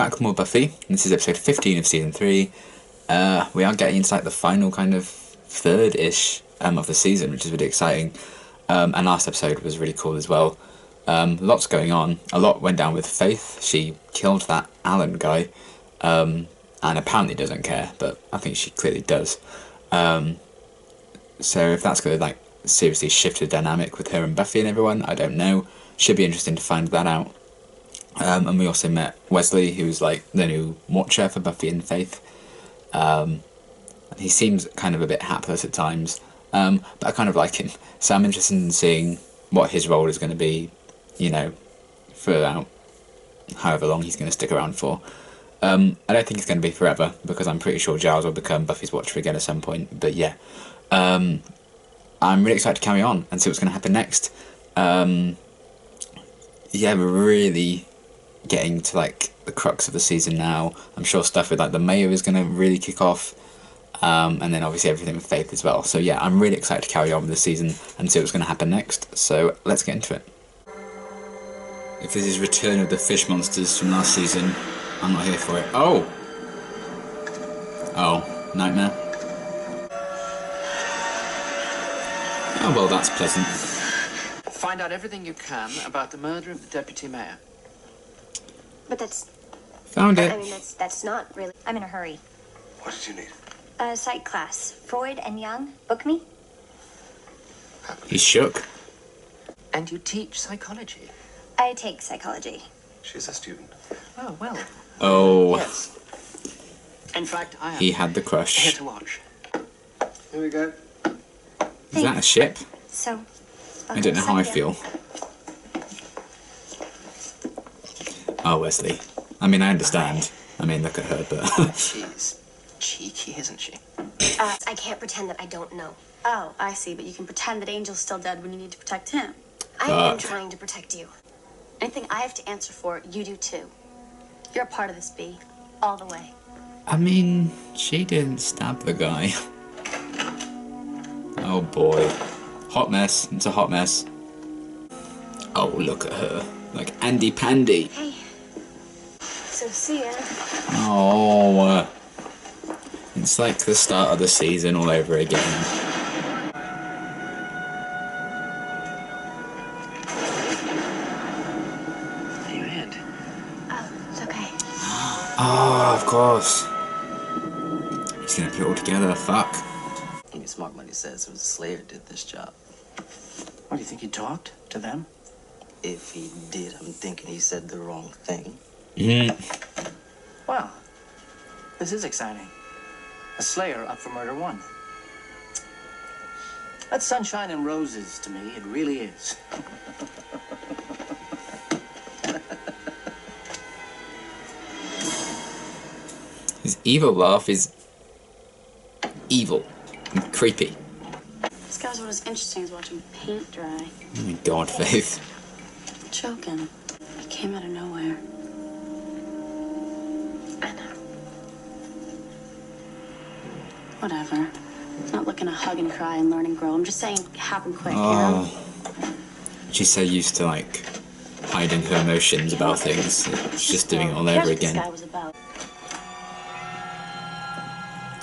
back with more Buffy. This is episode 15 of season 3. We are getting into like the final kind of third-ish of the season, which is really exciting. And last episode was really cool as well. Lots going on. A lot went down with Faith. She killed that Alan guy, and apparently doesn't care, but I think she clearly does. So if that's going to like seriously shift the dynamic with her and Buffy and everyone, I don't know. Should be interesting to find that out. And we also met Wesley, who's like the new watcher for Buffy and Faith. He seems kind of a bit hapless at times, but I kind of like him. So I'm interested in seeing what his role is going to be, you know, for however long he's going to stick around for. I don't think it's going to be forever, because I'm pretty sure Giles will become Buffy's watcher again at some point. But yeah, I'm really excited to carry on and see what's going to happen next. Yeah, we're really getting to like the crux of the season now. I'm sure stuff with like the mayor is going to really kick off, and then obviously everything with Faith as well. So yeah, I'm really excited to carry on with the season and see what's going to happen next. So let's get into it. If this is Return of the Fish Monsters from last season, I'm not here for it. Oh, nightmare. Oh well, that's pleasant. Find out everything you can about the murder of the deputy mayor. But that's... Found it. I mean, that's not really... I'm in a hurry. What did you need? A psych class. Freud and Jung. Book me? He's shook. And you teach psychology? I take psychology. She's a student. Oh, well. Oh. Yes. In fact, I am He had the here crush. to watch. Here we go. Is that a ship? So... I don't know how I feel. Oh, Wesley. I mean, I understand. I mean, look at her, but... She's cheeky, isn't she? I can't pretend that I don't know. Oh, I see, but you can pretend that Angel's still dead when you need to protect him. I am trying to protect you. Anything I have to answer for, you do too. You're a part of this, Bee. All the way. I mean, she didn't stab the guy. Oh boy. Hot mess. It's a hot mess. Oh, look at her. Like Andy Pandy. Hey. So see ya. Oh. It's like the start of the season all over again. Your hand. Oh, it's okay. Oh, of course. He's gonna put it all together. Fuck. Any smart money says it was Slayer did this job. What, do you think he talked to them? If he did, I'm thinking he said the wrong thing. Well, this is exciting. A Slayer up for murder 1. That's sunshine and roses to me. It really is. His evil laugh is evil and creepy. This guy's what is interesting is watching paint dry. Oh my god, Faith. Choking. It came out of nowhere. I know. Whatever. I'm not looking to hug and cry and learn and grow. I'm just saying it happened quick, Oh. you know? She's so used to like hiding her emotions about things. She's just doing it all Here's over what this again. guy was about.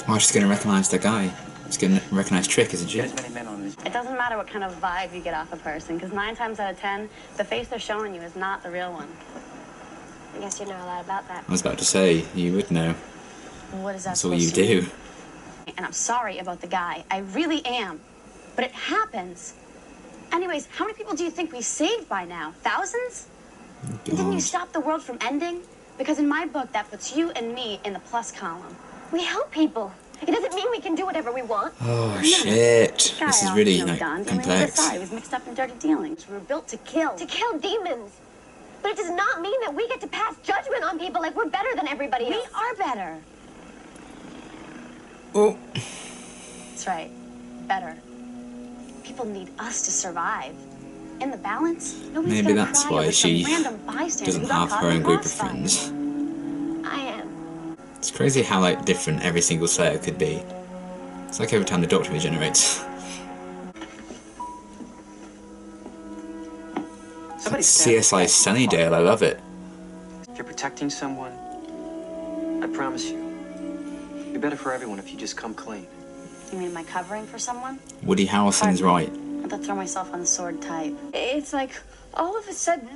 Oh, she's gonna recognize the guy. She's gonna recognize Trick, isn't she? Get as many men on this. It doesn't matter what kind of vibe you get off a person, because 9 times out of 10, the face they're showing you is not the real one. I guess you know a lot about that. I was about to say, you would know. What is that That's all you supposed to mean? do. And I'm sorry about the guy. I really am. But it happens. Anyways, how many people do you think we saved by now? Thousands? And didn't you God. stop the world from ending? Because in my book, that puts you and me in the plus column. We help people. It doesn't mean we can do whatever we want. Oh shit. Guy This is off, really you know, like Don, dealing with complex. the side. He was mixed up in dirty dealings. We were built to kill. To kill demons. But it does not mean that we get to pass judgment on people like we're better than everybody We else. are better. Oh. That's right. Better. People need us to survive. In the balance, nobody's Maybe gonna that's cry why over some she random bystander doesn't who got have caught her in own a group of crossfire. friends. I am. It's crazy how like different every single Slayer could be. It's like every time the Doctor regenerates. Somebody CSI Sunnydale, I love it. If you're protecting someone, I promise you. It'd be better for everyone if you just come clean. You mean am I covering for someone? Woody Harrelson's right. I'd throw myself on the sword type. It's like, all of a sudden,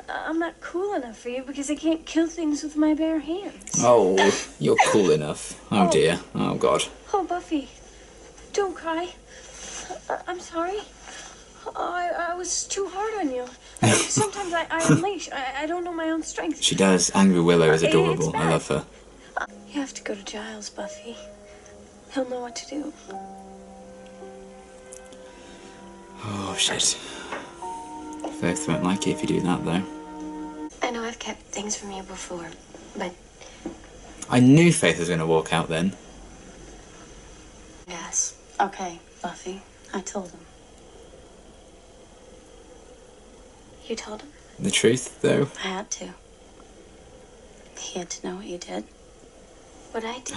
I'm not cool enough for you because I can't kill things with my bare hands. Oh, you're cool enough. Oh dear. Oh God. Oh, Buffy, don't cry. I'm sorry. I was too hard on you. Sometimes I unleash. I don't know my own strength. She does. Angry Willow is It's adorable. bad. I love her. You have to go to Giles, Buffy. He'll know what to do. Oh shit. Faith won't like it if you do that though. I know I've kept things from you before, but I knew Faith was going to walk out then. yes. Okay, Buffy. I told him. You told him? The truth though. I had to. He had to know what you did. What I did?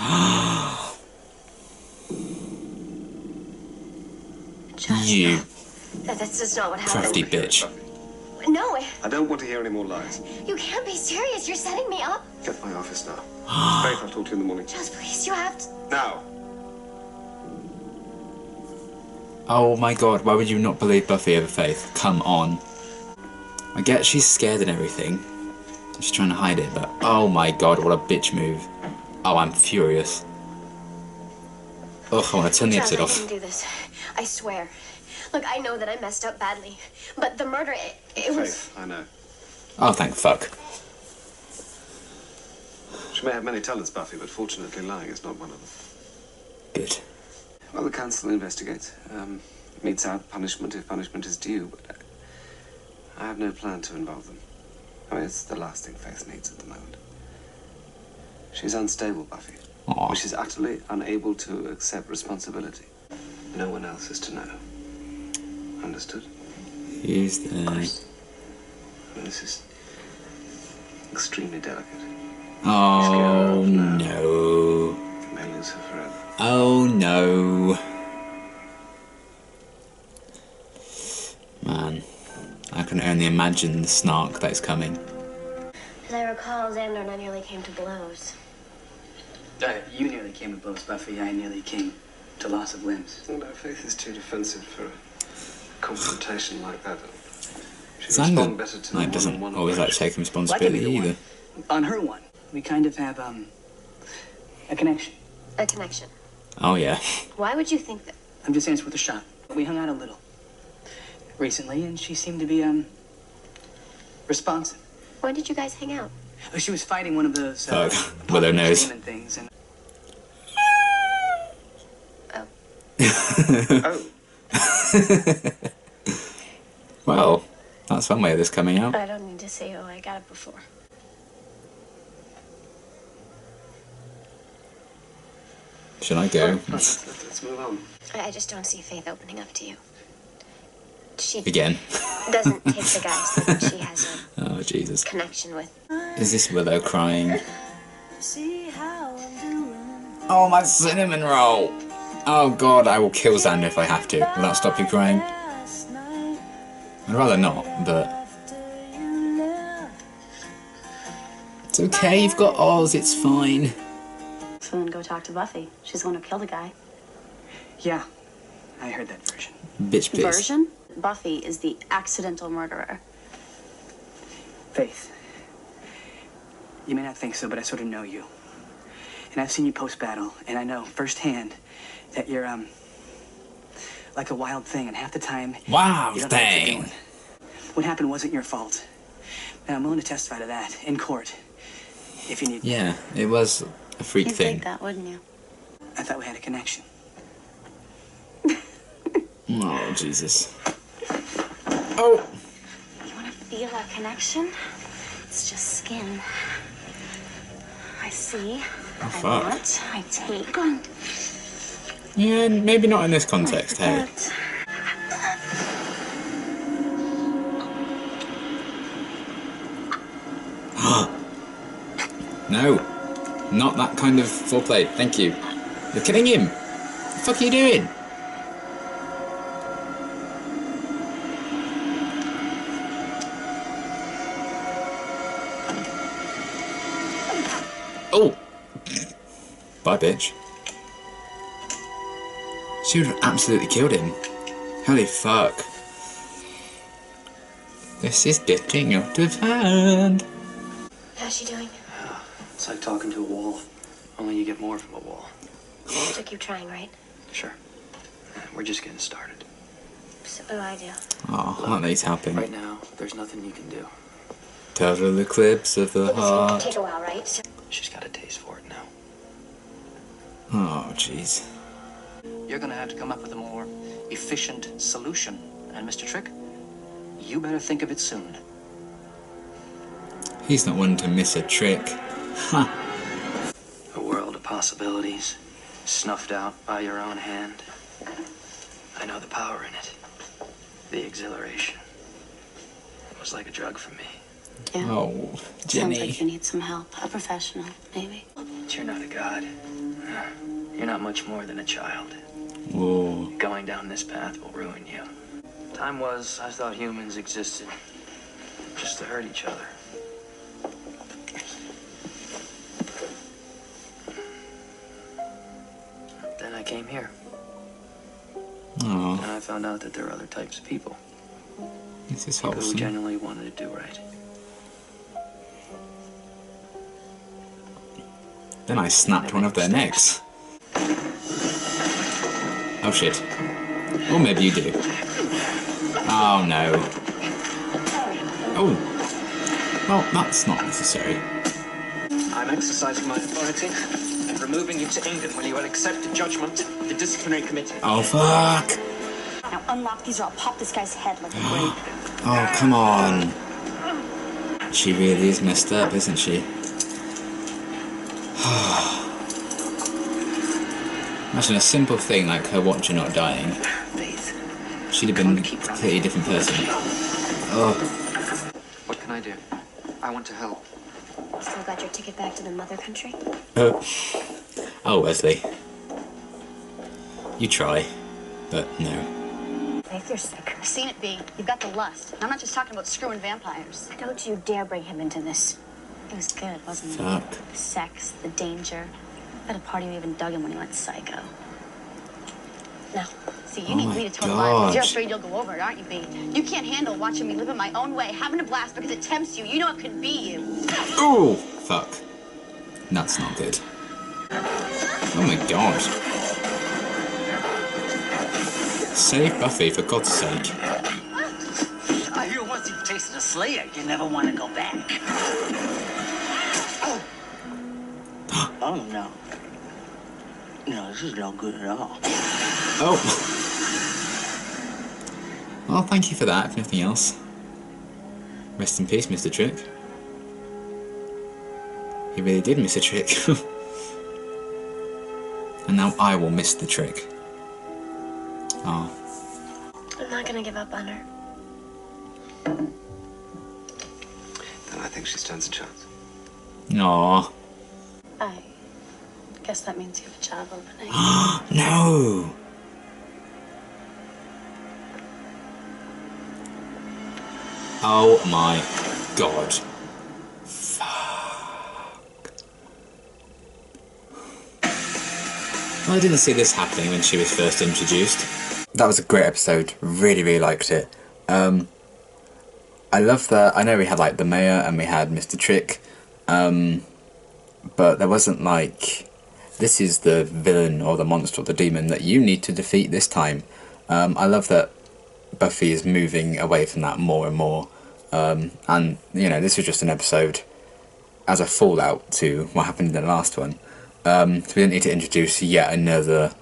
Just, You that's just not what crafty happened. bitch. No, I don't want to hear any more lies. you can't be serious. You're setting me up. Get to my office now. Faith, I'll talk to you in the morning. Just please, you have to. Now. Oh my God, why would you not believe Buffy over Faith? Come on. I get she's scared and everything. She's trying to hide it, but oh my God, what a bitch move. Oh, I'm furious. Ugh, I want to turn the Giles, episode I off. didn't do this. I swear. Look, I know that I messed up badly, but the murder, it was... Faith, I know. Oh, thank fuck. She may have many talents, Buffy, but fortunately lying is not one of them. Good. Well, the council investigates. Metes out punishment if punishment is due, but I have no plan to involve them. I mean, it's the last thing Faith needs at the moment. She's unstable, Buffy. Aw. She's utterly unable to accept responsibility. No one else is to know. Understood? Who's there? Well, this is extremely delicate. Oh Scared off now. no. You may lose her forever. Oh no. Man, I can only imagine the snark that is coming. As I recall, Xander and I nearly came to blows. You nearly came to blows, Buffy. I nearly came to loss of limbs. No, Faith is too defensive for a confrontation like that. She'd Xander respond better to like, doesn't one-on-one always like approach. taking Well, I can be responsibility the one. either. On her one, we kind of have, a connection. A connection. Oh yeah. Why would you think that? I'm just saying it's worth a shot. We hung out a little recently, and she seemed to be, responsive. When did you guys hang out? Oh, she was fighting one of those, Fuck. Willow knows. demon things, and Oh, Well, that's one way of this coming out. I don't need to say, oh, I got it before. Should I go? let's move on. I just don't see Faith opening up to you. She Again. doesn't take the guys that she has Oh Jesus. a connection with. Is this Willow crying? Oh, my cinnamon roll! Oh God, I will kill Xander if I have to. Will that stop you crying? I'd rather not, but... It's okay, you've got Oz, it's fine. So then go talk to Buffy. She's the one who killed the guy. yeah, I heard that version. Bitch please. Version? Buffy is the accidental murderer. Faith, you may not think so, but I sort of know you. And I've seen you post-battle, and I know firsthand that you're, like a wild thing, and half the time... Wow, you don't know what you're dang. doing. What happened wasn't your fault. And I'm willing to testify to that in court, if you need me. Yeah, it was a freak You'd thing. think that, wouldn't you? I thought we had a connection. Oh, Jesus. Oh! You want to feel a connection? It's just skin. I see. I fuck. want. I take. Yeah, maybe not in this context, hey. No, not that kind of foreplay. Thank you. You're killing him. What the fuck are you doing? Oh, Bye, bitch. She would have absolutely killed him. Holy fuck. This is getting out of hand. How's she doing? It's like talking to a wall. Only you get more from a wall. So keep trying, right? Sure. We're just getting started. So what do I do? Oh, that needs helping. Right now, there's nothing you can do. Total eclipse of the It heart. take a while, right? So She's got a taste for it now. Oh, jeez. You're gonna have to come up with a more efficient solution. And Mr. Trick, you better think of it soon. He's not one to miss a trick. Ha! A world of possibilities, snuffed out by your own hand. I know the power in it. The exhilaration. It was like a drug for me. Yeah. Oh, Sounds Jenny. like you need some help. A professional, maybe. But you're not a god. You're not much more than a child. Whoa. Going down this path will ruin you. Time was, I thought humans existed just to hurt each other. Then I came here, Oh, and I found out that there are other types of people. this is People who wholesome. genuinely wanted to do right. Then I snapped one of their necks. Oh shit. Or maybe you do. Oh no. Oh. Well, that's not necessary. I'm exercising my authority and removing you to England when you will accept the judgment of the disciplinary committee. Oh fuck! Now unlock these or I'll pop this guy's head like a grape. Oh, come on. She really is messed up, isn't she? Imagine a simple thing like her watcher not dying. Faith. She'd have been a completely different person. Oh, What can I do? I want to help. still got your ticket back to the mother country? oh, Wesley. You try, but no. Faith, you're sick. I've seen it be. You've got the lust. And I'm not just talking about screwing vampires. Don't you dare bring him into this. It was good, wasn't it? Fuck. The sex, the danger. At a party we even dug him when he went psycho. No. See, Oh you need my me to toe the line because you're God. afraid you'll go over it, aren't you, B? You can't handle watching me living my own way, having a blast because it tempts you. You know it could be you. Oh, fuck. That's not good. Oh my god. Save Buffy, for God's sake. I hear once you've tasted a Slayer, you never want to go back. Oh, no. No, this is no good at all. Oh. Well, thank you for that, if nothing else. Rest in peace, Mr. Trick. He really did miss a trick. And now I will miss the trick. Oh. I'm not gonna give up on her. Then I think she stands a chance. Aww. I guess that means you have a job opening. No! Oh my god. Well, I didn't see this happening when she was first introduced. That was a great episode. Really, really liked it. I love that. I know we had like the mayor and we had Mr. Trick, but there wasn't like, this is the villain or the monster or the demon that you need to defeat this time. I love that Buffy is moving away from that more and more. And, you know, this was just an episode as a fallout to what happened in the last one. So we didn't need to introduce yet another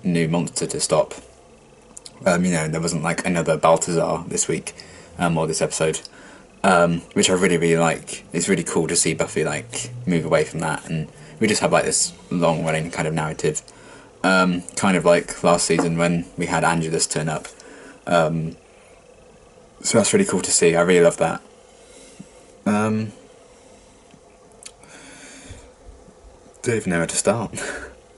new monster to stop. You know, there wasn't like another Balthazar this week, or this episode, which I really, really like. It's really cool to see Buffy like move away from that, and we just have like this long running kind of narrative, kind of like last season when we had Angelus turn up. So that's really cool to see. I really love that. Don't even know where to start.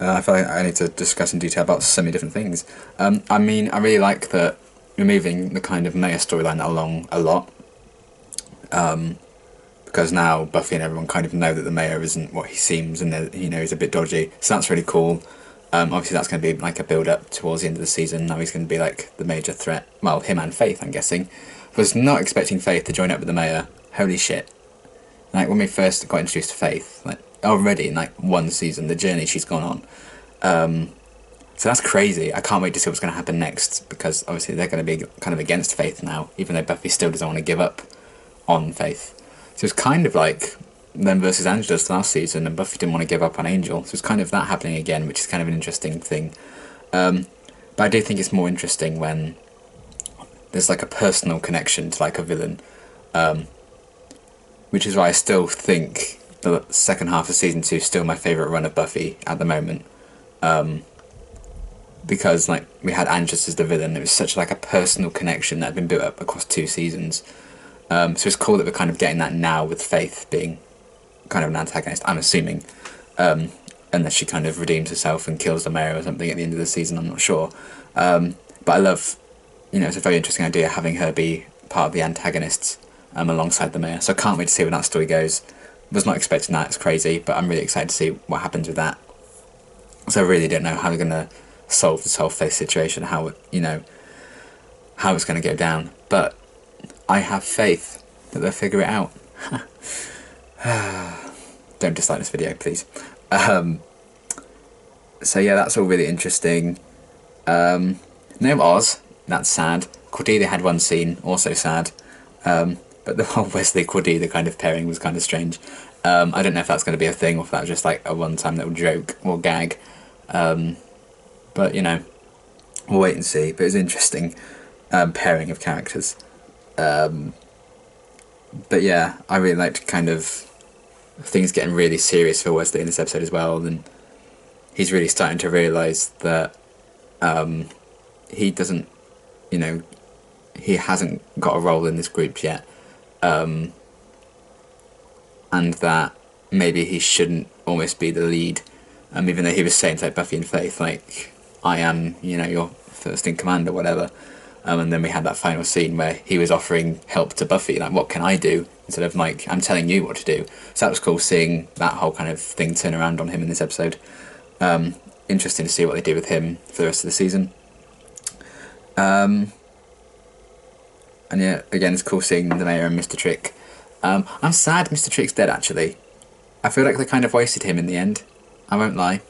I feel like I need to discuss in detail about so many different things. I mean, I really like that we're moving the kind of Maya storyline along a lot. because now Buffy and everyone kind of know that the mayor isn't what he seems, and that, you know, he's a bit dodgy. So that's really cool. Obviously that's going to be like a build up towards the end of the season. Now he's going to be like the major threat. Well, him and Faith, I'm guessing. Was not expecting Faith to join up with the mayor. Holy shit. Like, when we first got introduced to Faith, like, already in like one season, the journey she's gone on. So that's crazy. I can't wait to see what's going to happen next, because obviously they're going to be kind of against Faith now, even though Buffy still doesn't want to give up on Faith. So it's kind of like them versus Angelus last season, and Buffy didn't want to give up on Angel. So it's kind of that happening again, which is kind of an interesting thing. But I do think it's more interesting when there's like a personal connection to like a villain, which is why I still think the second half of season 2 is still my favourite run of Buffy at the moment. Because like we had Angelus as the villain, it was such like a personal connection that had been built up across 2 seasons. So it's cool that we're kind of getting that now with Faith being kind of an antagonist, I'm assuming, unless she kind of redeems herself and kills the mayor or something at the end of the season, I'm not sure. But I love, you know, it's a very interesting idea having her be part of the antagonists alongside the mayor. So I can't wait to see where that story goes. Was not expecting that, it's crazy, but I'm really excited to see what happens with that. So I really don't know how they're going to solve this whole Faith situation, how, you know, how it's going to go down. But I have faith that they'll figure it out. Don't dislike this video, please. So yeah, that's all really interesting. No Oz, that's sad. Cordelia had one scene, also sad. But the whole Wesley Cordelia kind of pairing was kind of strange. I don't know if that's going to be a thing, or if that was just like a one-time little joke or gag. But, you know, we'll wait and see. But it's interesting pairing of characters. But yeah, I really liked kind of things getting really serious for Wesley in this episode as well. And he's really starting to realise that he doesn't, you know, he hasn't got a role in this group yet. And that maybe he shouldn't almost be the lead. Even though he was saying to like Buffy and Faith, like, I am, you know, your first in command or whatever. And then we had that final scene where he was offering help to Buffy, like, what can I do? Instead of like, I'm telling you what to do. So that was cool seeing that whole kind of thing turn around on him in this episode. Interesting to see what they do with him for the rest of the season. And yeah, again, it's cool seeing the mayor and Mr. Trick. I'm sad Mr. Trick's dead, actually. I feel like they kind of wasted him in the end. I won't lie.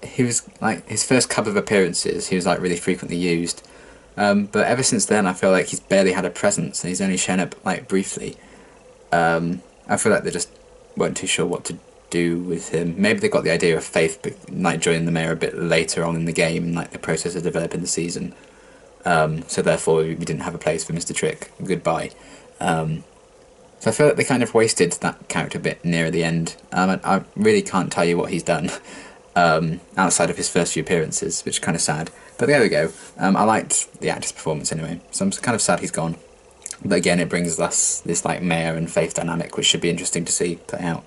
He was like, his first couple of appearances, he was like really frequently used. But ever since then, I feel like he's barely had a presence, and he's only shown up like briefly. I feel like they just weren't too sure what to do with him. Maybe they got the idea of Faith like joining the mayor a bit later on in the game, and like the process of developing the season. So therefore, we didn't have a place for Mr. Trick. Goodbye. So I feel like they kind of wasted that character a bit near the end. I really can't tell you what he's done outside of his first few appearances, which is kind of sad. But there we go. I liked the actor's performance anyway, so I'm kind of sad he's gone. But again, it brings us this like mayor and Faith dynamic, which should be interesting to see play out.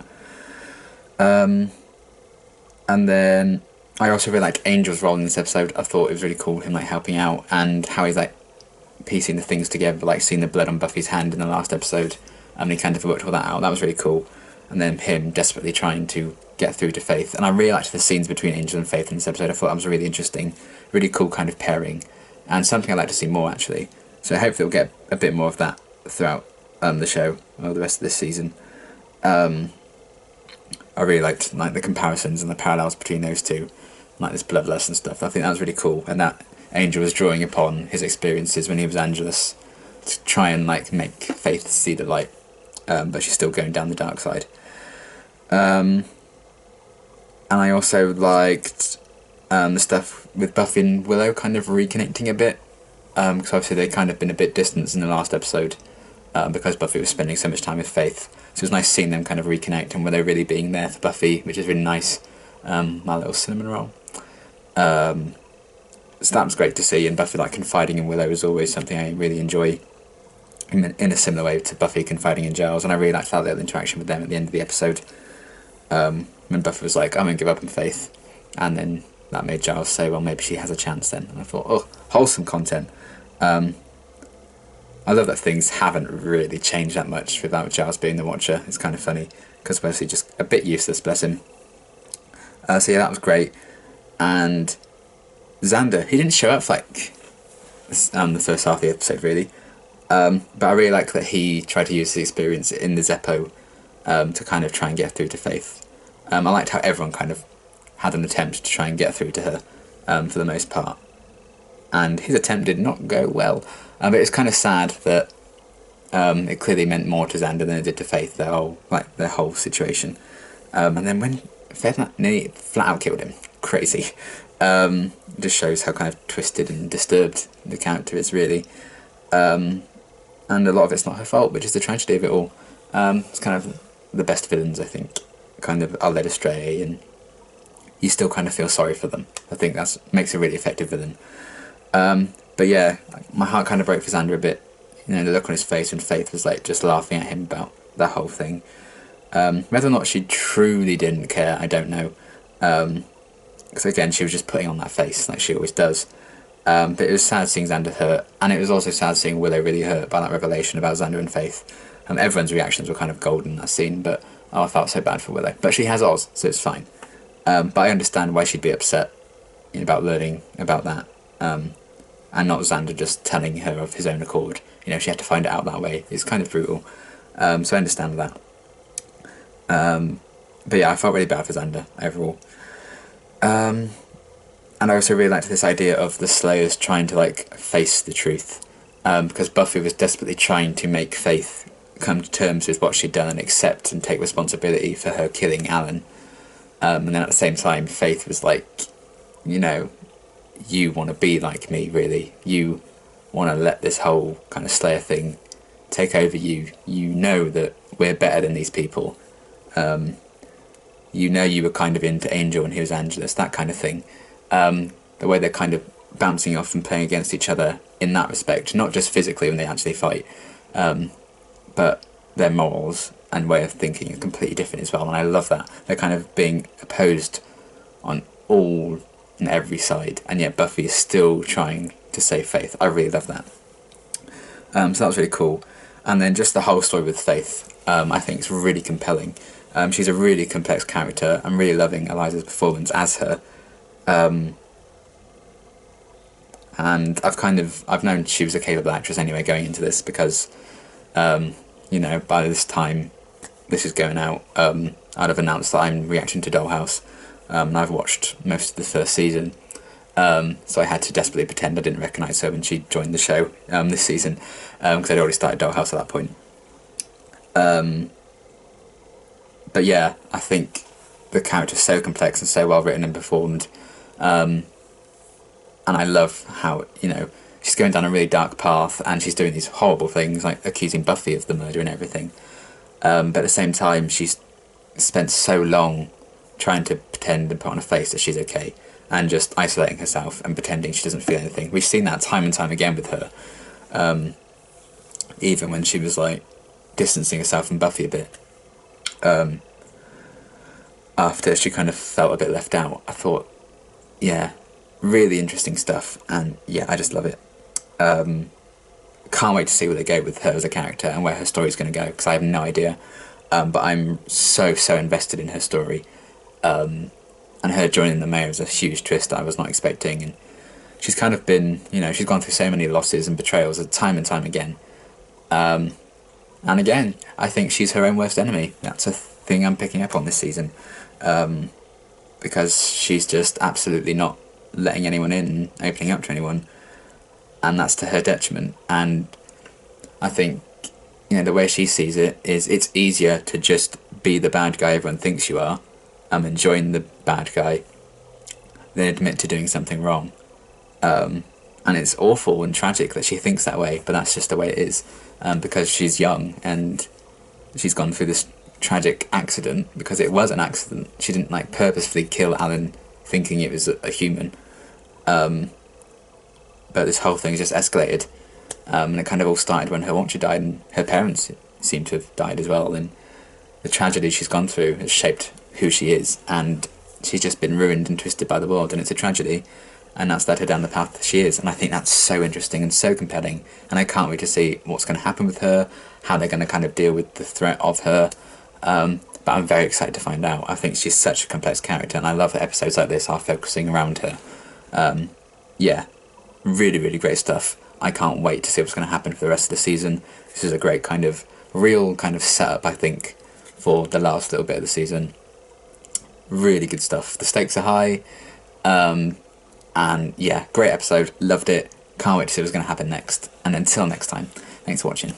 And then I also really liked Angel's role in this episode. I thought it was really cool, him like helping out, and how he's like piecing the things together, like seeing the blood on Buffy's hand in the last episode. And he kind of worked all that out. That was really cool. And then him desperately trying to get through to Faith. And I really liked the scenes between Angel and Faith in this episode. I thought that was really interesting, really cool kind of pairing, and something I'd like to see more actually. So hopefully we'll get a bit more of that throughout the show or the rest of this season. I really liked like the comparisons and the parallels between those two, like this bloodlust and stuff. I think that was really cool, and that Angel was drawing upon his experiences when he was Angelus to try and like make Faith see the light, but she's still going down the dark side. And I also liked the stuff with Buffy and Willow kind of reconnecting a bit, because obviously they'd kind of been a bit distant in the last episode because Buffy was spending so much time with Faith. So it was nice seeing them kind of reconnect, and Willow really being there for Buffy, which is really nice. My little cinnamon roll. So that was great to see, and Buffy like confiding in Willow is always something I really enjoy, in a similar way to Buffy confiding in Giles, and I really liked that little interaction with them at the end of the episode. When Buffy was like, I'm going to give up on Faith, and then that made Giles say, well, maybe she has a chance then. And I thought, oh, wholesome content. I love that things haven't really changed that much without Giles being the Watcher. It's kind of funny, because Wesley just a bit useless, bless him. So yeah, that was great. And Xander, he didn't show up for like the first half of the episode really, but I really like that he tried to use his experience in the Zeppo to kind of try and get through to Faith. I liked how everyone kind of had an attempt to try and get through to her for the most part, and his attempt did not go well. But it's kind of sad that it clearly meant more to Xander than it did to Faith, their whole situation. And then when Faith nearly flat out killed him, crazy. Just shows how kind of twisted and disturbed the character is really. And a lot of it's not her fault, which is the tragedy of it all. It's kind of the best villains, I think, kind of are led astray, and you still kind of feel sorry for them. I think that makes a really effective villain. But yeah, my heart kind of broke for Xander a bit. You know, the look on his face when Faith was like just laughing at him about that whole thing. Whether or not she truly didn't care, I don't know. Because again, she was just putting on that face like she always does. But it was sad seeing Xander hurt, and it was also sad seeing Willow really hurt by that revelation about Xander and Faith. Everyone's reactions were kind of golden in that scene, but I felt so bad for Willow. But she has Oz, so it's fine. But I understand why she'd be upset about learning about that. And not Xander just telling her of his own accord. You know, she had to find it out that way. It's kind of brutal. So I understand that. But yeah, I felt really bad for Xander overall. And I also really liked this idea of the Slayers trying to like face the truth. Because Buffy was desperately trying to make Faith come to terms with what she'd done and accept and take responsibility for her killing Alan. And then at the same time, Faith was like, you know, you want to be like me, really. You want to let this whole kind of Slayer thing take over you. You know that we're better than these people. You know you were kind of into Angel and he was Angelus, that kind of thing. The way they're kind of bouncing off and playing against each other in that respect, not just physically when they actually fight, but their morals and way of thinking is completely different as well, and I love that. They're kind of being opposed on all and every side, and yet Buffy is still trying to save Faith. I really love that. So that was really cool. And then just the whole story with Faith, I think is really compelling. She's a really complex character. I'm really loving Eliza's performance as her. And I've known she was a capable actress anyway going into this, because, you know, by this time this is going out, I'd have announced that I'm reacting to Dollhouse. And I've watched most of the first season, so I had to desperately pretend I didn't recognise her when she joined the show this season, because I'd already started Dollhouse at that point. But yeah, I think the character's so complex and so well written and performed, and I love how, you know, she's going down a really dark path and she's doing these horrible things like accusing Buffy of the murder and everything, but at the same time she's spent so long trying to pretend and put on a face that she's okay, and just isolating herself and pretending she doesn't feel anything. We've seen that time and time again with her, even when she was like distancing herself from Buffy a bit, after she kind of felt a bit left out. I thought, yeah, really interesting stuff, and yeah, I just love it. Can't wait to see where they go with her as a character and where her story's going to go, because I have no idea, but I'm so invested in her story. And her joining the mayor was a huge twist that I was not expecting, and she's kind of been, you know, she's gone through so many losses and betrayals time and time again. And again, I think she's her own worst enemy. That's a thing I'm picking up on this season, because she's just absolutely not letting anyone in and opening up to anyone, and that's to her detriment. And I think, you know, the way she sees it is it's easier to just be the bad guy everyone thinks you are, and join the bad guy, than admit to doing something wrong. And it's awful and tragic that she thinks that way, but that's just the way it is, because she's young and she's gone through this tragic accident because it was an accident. She didn't like purposefully kill Alan thinking it was a human, but this whole thing just escalated, and it kind of all started when her watcher died, and her parents seem to have died as well, and the tragedy she's gone through has shaped who she is, and she's just been ruined and twisted by the world, and it's a tragedy. and that's led her down the path that she is. And I think that's so interesting and so compelling, and I can't wait to see what's going to happen with her, how they're going to kind of deal with the threat of her. But I'm very excited to find out. I think she's such a complex character, and I love that episodes like this are focusing around her. Yeah, really, really great stuff. I can't wait to see what's going to happen for the rest of the season. This is a great kind of real kind of setup, I think, for the last little bit of the season. Really good stuff. The stakes are high. And yeah, great episode. Loved it. Can't wait to see what's going to happen next. And until next time, thanks for watching.